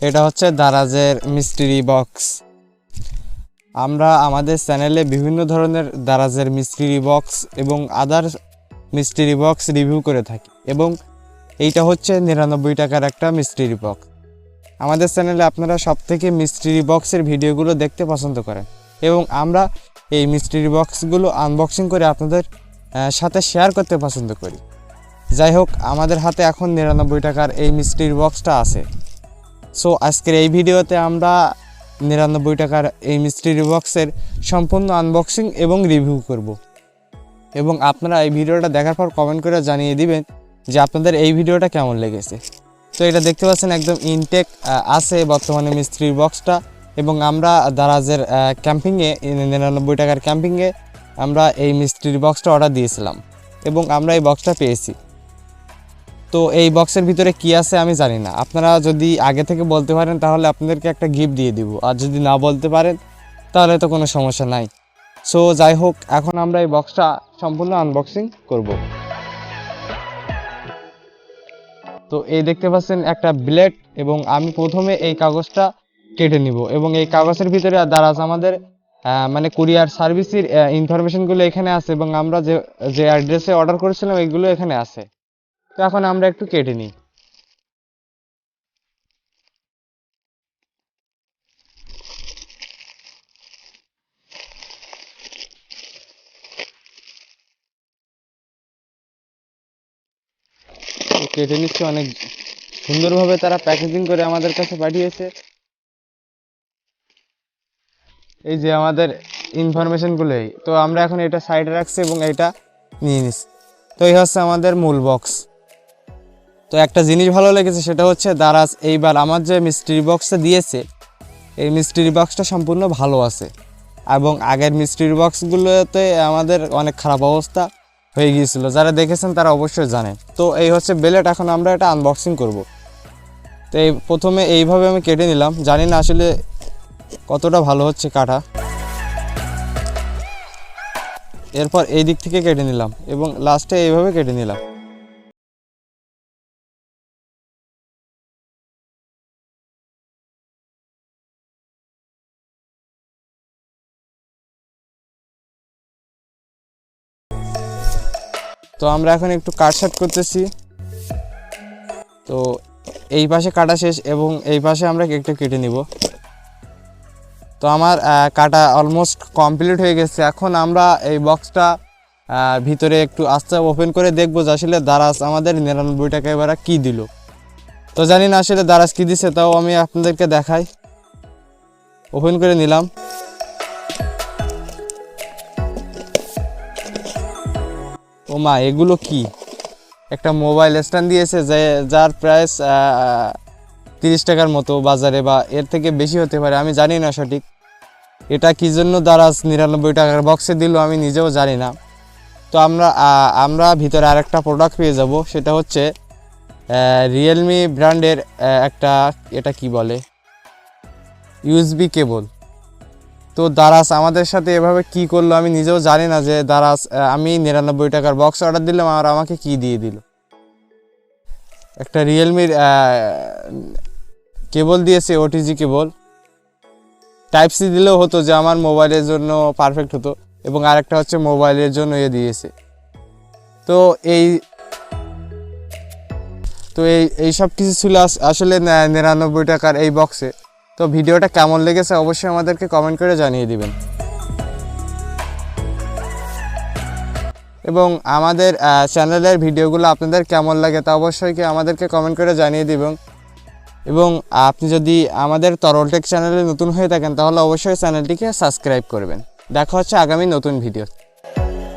এটা হচ্ছে দারাজের mystery box. আমরা আমাদের চ্যানেলে বিভিন্ন ধরনের দারাজের মিস্ট্রি বক্স এবং আদার মিস্ট্রি বক্স রিভিউ করে থাকি, এবং এইটা হচ্ছে 99 টাকার একটা মিস্ট্রি বক্স। আমাদের চ্যানেলে আপনারা সবথেকে মিস্ট্রি বক্সের ভিডিওগুলো দেখতে পছন্দ করেন, এবং আমরা এই মিস্ট্রি বক্সগুলো আনবক্সিং করে আপনাদের সাথে শেয়ার করতে পছন্দ করি। যাই হোক, আমাদের হাতে এখন 99 টাকার এই মিস্ট্রি বক্সটা আছে। সো আজকের এই ভিডিওতে আমরা 99 টাকার এই মিস্ট্রি বক্সের সম্পূর্ণ আনবক্সিং এবং রিভিউ করব, এবং আপনারা এই ভিডিওটা দেখার পর কমেন্ট করে জানিয়ে দিবেন যে আপনাদের এই ভিডিওটা কেমন লেগেছে। তো এটা দেখতে পাচ্ছেন একদম ইনটেক আছে বর্তমানে মিস্ট্রি বক্সটা, এবং আমরা দারাজের ক্যাম্পিংয়ে 99 টাকার ক্যাম্পিংয়ে আমরা এই মিস্ট্রি বক্সটা অর্ডার দিয়েছিলাম, এবং আমরা এই বক্সটা পেয়েছি। তো এই বক্সের ভিতরে কি আছে আমি জানি না, আপনারা যদি আগে থেকে বলতে পারেন তাহলে আপনাদেরকে একটা গিফট দিয়ে দিব, আর যদি না বলতে পারেন তাহলে তো কোনো সমস্যা নাই। সো যাই হোক, এখন আমরা এই বক্সটা সম্পূর্ণ আনবক্সিং করব। তো এই দেখতে পাচ্ছেন একটা ব্লেড, এবং আমি প্রথমে এই কাগজটা কেটে নিব, এবং এই কাগজের ভিতরে দারাজ আমাদের মানে কুরিয়ার সার্ভিসের ইনফরমেশনগুলো এখানে আছে, এবং আমরা যে অ্যাড্রেসে অর্ডার করেছিলাম এইগুলো এখানে আছে। তো এখন আমরা একটু কেটে নিই। কেটে নিচ্ছি, অনেক সুন্দরভাবে তারা প্যাকেজিং করে আমাদের কাছে পাঠিয়েছে। এই যে আমাদের ইনফরমেশনগুলোই, তো আমরা এখন এটা সাইডে রাখছি এবং এটা নিয়ে নিচ্ছি। তো এই হচ্ছে আমাদের মূল বক্স। তো একটা জিনিস ভালো লেগেছে, সেটা হচ্ছে দারাজ এইবার আমার যে মিস্ট্রি বক্সটা দিয়েছে, এই মিস্ট্রি বক্সটা সম্পূর্ণ ভালো আছে, এবং আগের মিস্ট্রি বক্সগুলোতে আমাদের অনেক খারাপ অবস্থা হয়ে গিয়েছিল। যারা দেখেছেন তারা অবশ্যই জানেন। তো এই হচ্ছে ব্লেড, এখন আমরা এটা আনবক্সিং করব। তো এই প্রথমে এইভাবে আমি কেটে নিলাম, জানি না আসলে কতটা ভালো হচ্ছে কাটা। এরপর এই দিক থেকে কেটে নিলাম, এবং লাস্টে এইভাবে কেটে নিলাম। তো আমরা এখন একটু কাট শার্ট করতেছি। তো এই পাশে কাটা শেষ, এবং এই পাশে আমরা একটু কেটে নিব। তো আমার কাটা অলমোস্ট কমপ্লিট হয়ে গেছে। এখন আমরা এই বক্সটা ভিতরে একটু আস্তে ওপেন করে দেখবো যে আসলে দারাজ আমাদের 99 টাকা এবার কি দিল। তো জানি না আসলে দারাজ কি দিছে, তাও আমি আপনাদেরকে দেখাই। ওপেন করে নিলাম। ও মা, এগুলো কি? একটা মোবাইল স্ট্যান্ড দিয়েছে, যার প্রাইস 30 টাকার মতো বাজারে, বা এর থেকে বেশি হতে পারে, আমি জানি না সঠিক। এটা কি জন্য দারাজ 99 টাকার বক্সে দিল আমি নিজেও জানি না। তো আমরা ভিতরে আরেকটা প্রোডাক্ট পেয়ে যাব, সেটা হচ্ছে রিয়েলমি ব্র্যান্ডের একটা, এটা কি বলে, ইউএসবি কেবল। তো দারাজ আমাদের সাথে এভাবে কি করলো আমি নিজেও জানি না, যে দারাজ আমি 99 টাকার বক্স অর্ডার দিলাম আর আমাকে কি দিয়ে দিল। একটা রিয়েলমির কেবল দিয়েছে, ওটিজি কেবল। টাইপ সি দিলেও হতো, যে আমার মোবাইলের জন্য পারফেক্ট হতো, এবং আরেকটা হচ্ছে মোবাইলের জন্য দিয়েছে। তো এই সব কিছু ছিল আসলে 99 টাকার এই বক্সে। তো ভিডিওটা কেমন লেগেছে অবশ্যই আমাদেরকে কমেন্ট করে জানিয়ে দিবেন, এবং আমাদের চ্যানেলের ভিডিওগুলো আপনাদের কেমন লাগে তা অবশ্যই আমাদেরকে কমেন্ট করে জানিয়ে দিবেন। এবং আপনি যদি আমাদের তরল টেক চ্যানেলে নতুন হয়ে থাকেন তাহলে অবশ্যই চ্যানেলটিকে সাবস্ক্রাইব করবেন। দেখা হচ্ছে আগামী নতুন ভিডিও।